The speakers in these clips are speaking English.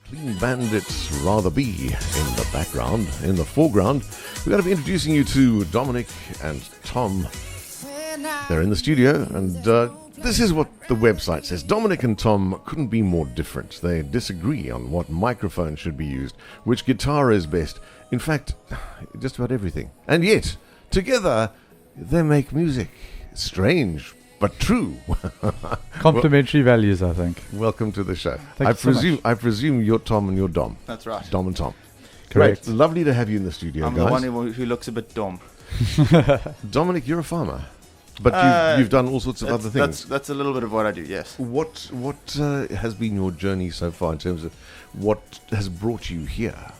Clean Bandits Rather Be in the background. In the foreground, we're going to be introducing you to Dominic and Tom. They're in the studio, and this is what the website says. Dominic and Tom couldn't be more different. They disagree on what microphone should be used, which guitar is best. In fact, just about everything. And yet, together, they make music. Strange, but true. Complementary values, I think. Welcome to the show. Thank you so much. I presume you're Tom and you're Dom. That's right. Dom and Tom. Correct. Great. Lovely to have you in the studio, I'm guys. the one who looks a bit dumb. Dominic, you're a farmer, but you've done all sorts of other things. That's a little bit of what I do, yes. What has been your journey so far in terms of what has brought you here?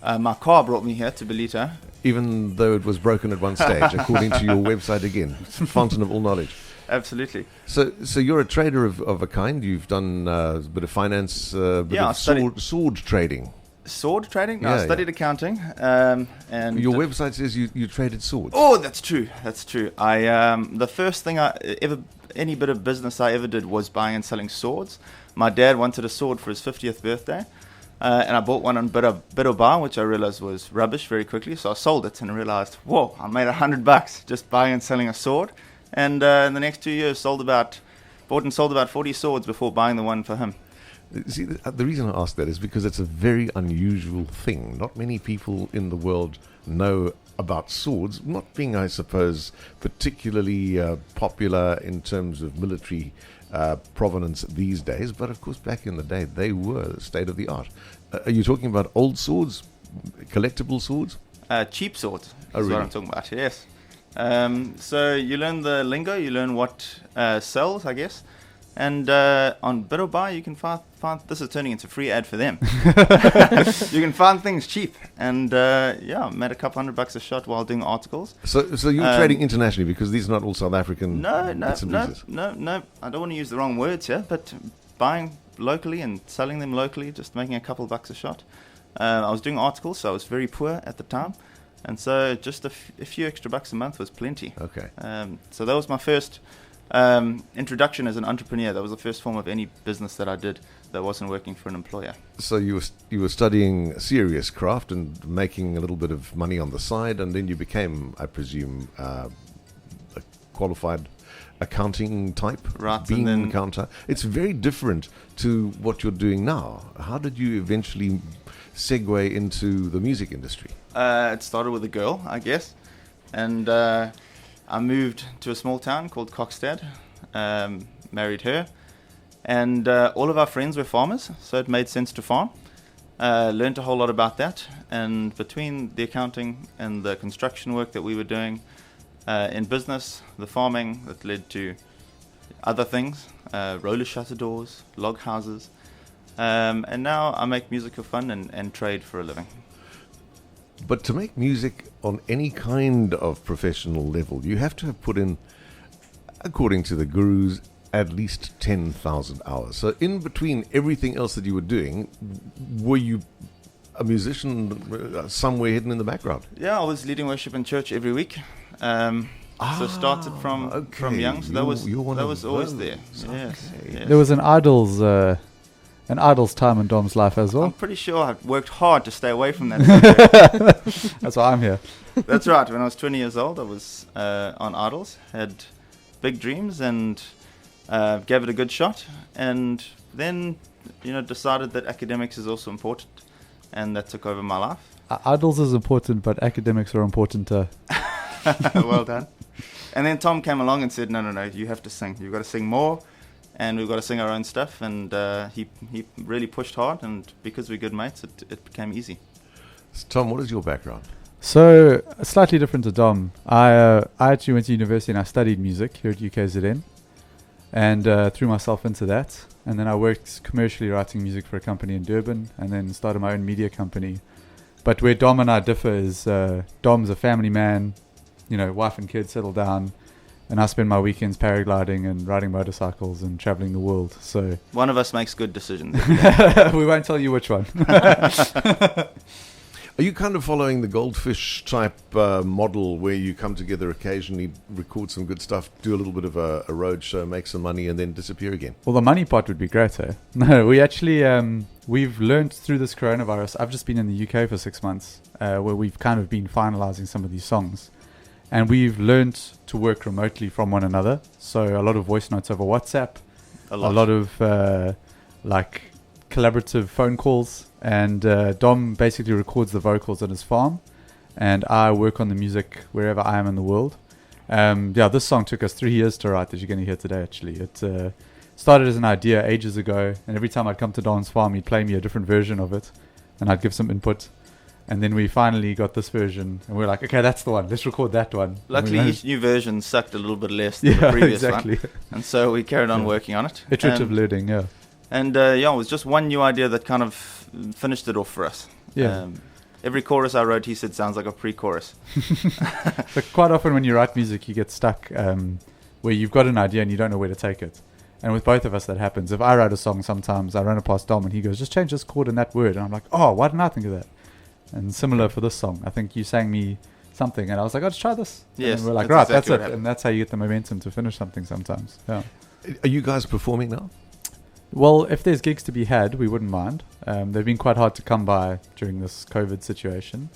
My car brought me here to Belita. Even though it was broken at one stage, according to your website again, fountain of all knowledge. Absolutely. So you're a trader of a kind. You've done a bit of finance, sword trading. Sword trading? No, Yeah, I studied accounting. And Your website says you traded swords. Oh, that's true. That's true. The first thing any bit of business I ever did was buying and selling swords. My dad wanted a sword for his 50th birthday. And I bought one on Bid'obar, which I realized was rubbish very quickly. So I sold it and realized, whoa, I made $100 just buying and selling a sword. And in the next 2 years, bought and sold about 40 swords before buying the one for him. See, the reason I ask that is because it's a very unusual thing. Not many people in the world know about swords, not being, I suppose, particularly popular in terms of military provenance these days, but of course back in the day they were state of the art. Are you talking about old swords, collectible swords? Cheap swords Oh, is really? what I'm talking about, yes. So you learn the lingo, you learn what sells, I guess. And on Bid'obar you can find, this is turning into a free ad for them. You can find things cheap. And I made a couple $100 a shot while doing articles. So you're trading internationally, because these are not all South African No. bits and pieces. I don't want to use the wrong words here, but buying locally and selling them locally, just making a couple $1 a shot. I was doing articles, so I was very poor at the time. And so just a few extra bucks a month was plenty. Okay. So that was my first introduction as an entrepreneur. That was the first form of any business that I did that wasn't working for an employer. So you were studying serious craft and making a little bit of money on the side, and then you became, I presume, a qualified accounting type, Right, bean and then- counter. It's very different to what you're doing now. How did you eventually segue into the music industry? It started with a girl, I guess, and I moved to a small town called Kokstad, married her, and all of our friends were farmers, so it made sense to farm. Learned a whole lot about that, and between the accounting and the construction work that we were doing in business, the farming, that led to other things, roller shutter doors, log houses, and now I make music for fun and trade for a living. But to make music on any kind of professional level, you have to have put in, according to the gurus, at least 10,000 hours. So in between everything else that you were doing, were you a musician somewhere hidden in the background? Yeah, I was leading worship in church every week. So started from young. So that was always there. Yes, Okay. yes. There was an Idol's time in Dom's life as I'm well. pretty sure I worked hard to stay away from that subject. That's why I'm here. That's right. When I was 20 years old, I was on Idols, had big dreams, and gave it a good shot. And then, decided that academics is also important, and that took over my life. Idols is important, but academics are important. Well done. And then Tom came along and said, no, you have to sing. You've got to sing more, and we've got to sing our own stuff. And he really pushed hard, and because we're good mates, it became easy. So Tom, what is your background? So, slightly different to Dom. I actually went to university and I studied music here at UKZN, and threw myself into that. And then I worked commercially writing music for a company in Durban, and then started my own media company. But where Dom and I differ is Dom's a family man, wife and kids, settle down, and I spend my weekends paragliding and riding motorcycles and traveling the world. So One of us makes good decisions. we won't tell you which one. Are you kind of following the Goldfish type model where you come together occasionally, record some good stuff, do a little bit of a road show, make some money, and then disappear again? Well, the money part would be great, eh? No, we actually, we've learned through this coronavirus. I've just been in the UK for 6 months, where we've kind of been finalizing some of these songs. And we've learned to work remotely from one another. So a lot of voice notes over WhatsApp, a lot of like collaborative phone calls. And Dom basically records the vocals on his farm, and I work on the music wherever I am in the world. This song took us 3 years to write, as you're going to hear today, actually. It started as an idea ages ago, and every time I'd come to Dom's farm, he'd play me a different version of it, and I'd give some input. And then we finally got this version, and we were like, okay, that's the one. Let's record that one. Luckily, each new version sucked a little bit less than the previous exactly. one. And so we carried on working on it. Iterative learning, yeah. And it was just one new idea that kind of finished it off for us. Yeah. Every chorus I wrote, he said, sounds like a pre-chorus. But quite often when you write music, you get stuck where you've got an idea and you don't know where to take it. And with both of us, that happens. If I write a song, sometimes I run it past Dom and he goes, just change this chord and that word. And I'm like, oh, why didn't I think of that? And similar for this song. I think you sang me something and I was like, oh, just try this. Yes. And we're like, that's right, exactly that's it. And that's how you get the momentum to finish something sometimes. Yeah. Are you guys performing now? Well, if there's gigs to be had, we wouldn't mind. They've been quite hard to come by during this COVID situation.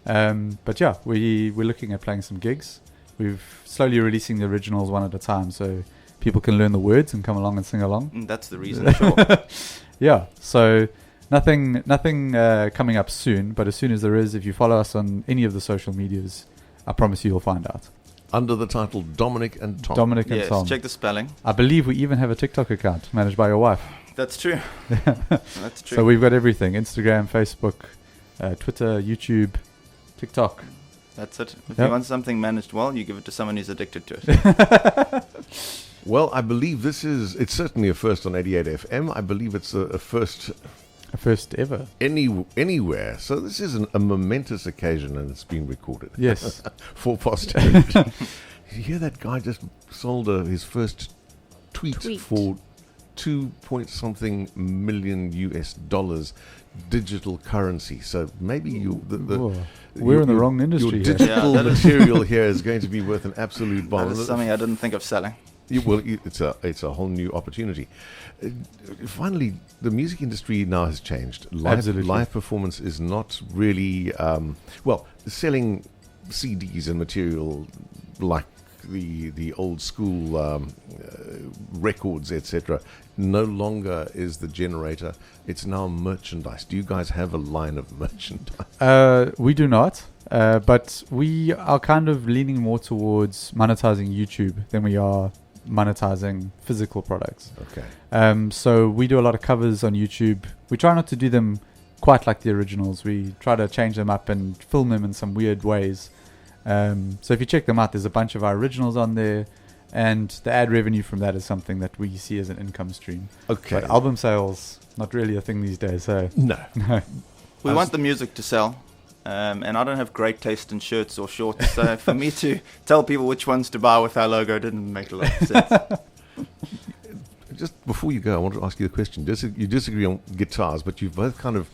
But yeah, we're looking at playing some gigs. We're slowly releasing the originals one at a time so people can learn the words and come along and sing along. That's the reason, sure. Yeah, so nothing coming up soon, but as soon as there is, if you follow us on any of the social medias, I promise you'll find out. Under the title Dominic and Tom. Dominic and Yes, Tom. check the spelling. I believe we even have a TikTok account managed by your wife. That's true. That's true. So we've got everything: Instagram, Facebook, Twitter, YouTube, TikTok. That's it. If Yep. you want something managed well, you give it to someone who's addicted to it. Well, I believe it's certainly a first on 88 FM. I believe it's a first A first ever. anywhere. So this is a momentous occasion and it's been recorded. Yes. For posterity. You hear that guy just sold his first tweet for 2-point-something million US dollars digital currency. So maybe we're in the wrong industry your here. digital Yeah, that is- material here is going to be worth an absolute bomb. That is something I didn't think of selling. It's a whole new opportunity. Finally, the music industry now has changed. Absolutely. Live performance is not really selling CDs and material like the old school records, etc. No longer is the generator. It's now merchandise. Do you guys have a line of merchandise? We do not, but we are kind of leaning more towards monetizing YouTube than we are monetizing physical products. Okay. So we do a lot of covers on YouTube. We try not to do them quite like the originals. We try to change them up and film them in some weird ways. So if you check them out, there's a bunch of our originals on there, and the ad revenue from that is something that we see as an income stream. Okay. But album sales, not really a thing these days. So No. We want the music to sell, and I don't have great taste in shirts or shorts, so for me to tell people which ones to buy with our logo didn't make a lot of sense. Just before you go, I want to ask you a question. You disagree on guitars, but you've both kind of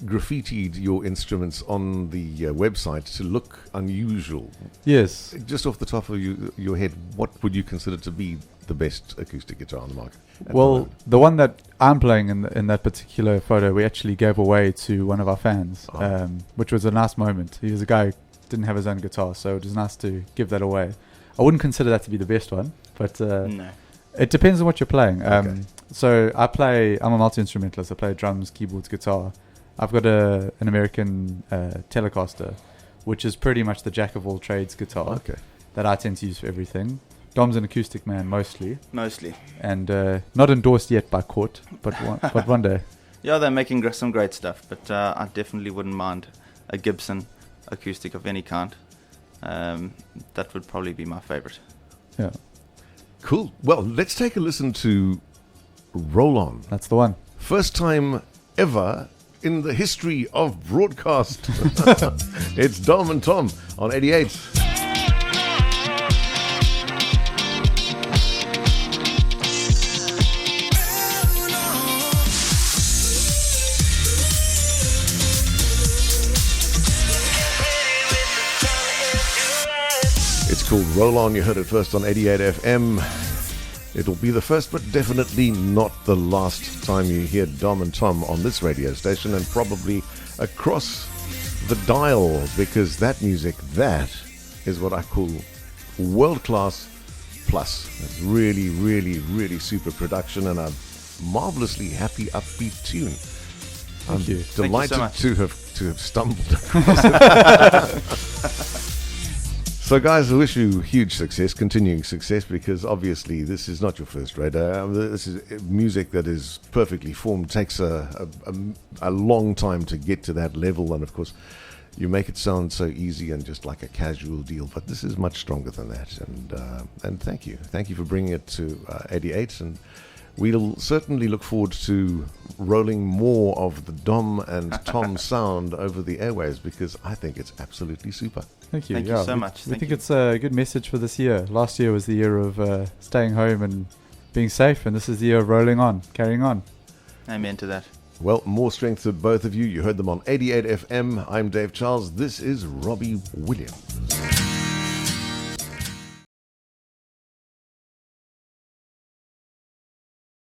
graffitied your instruments on the website to look unusual. Yes. Just off the top of your head, what would you consider to be the best acoustic guitar on the market? at the Well, moment? the one that I'm playing in that particular photo, we actually gave away to one of our fans, Oh. which was a nice moment. He was a guy who didn't have his own guitar, so it was nice to give that away. I wouldn't consider that to be the best one, but No. it depends on what you're playing. Okay. So I'm a multi-instrumentalist. I play drums, keyboards, guitar. I've got an American Telecaster, which is pretty much the jack of all trades guitar Okay. that I tend to use for everything. Dom's an acoustic man mostly, Mostly. and not endorsed yet by Court, but one day. Yeah, they're making some great stuff, but I definitely wouldn't mind a Gibson acoustic of any kind. That would probably be my favorite. Yeah, Cool. Well, let's take a listen to Roll On. that's the one. First time ever in the history of broadcast. It's Dom and Tom on 88. Roll On, you heard it first on 88 FM. It'll be the first, but definitely not the last time you hear Dom and Tom on this radio station, and probably across the dial, because that music, that is what I call world-class plus. It's really, really, really super production and a marvelously happy, upbeat tune. I'm Thank you. delighted Thank you so much. to have stumbled across it. So guys, I wish you huge success, continuing success, because obviously this is not your first radar. This is music that is perfectly formed. It takes a long time to get to that level, and of course you make it sound so easy and just like a casual deal, but this is much stronger than that. And thank you for bringing it to 88, and we'll certainly look forward to rolling more of the Dom and Tom sound over the airwaves, because I think it's absolutely super. Thank you. Thank you so much. We Thank think you. it's a good message for this year. Last year was the year of staying home and being safe, and this is the year of rolling on, carrying on. Amen to that. Well, more strength to both of you. You heard them on 88 FM. I'm Dave Charles. This is Robbie Williams.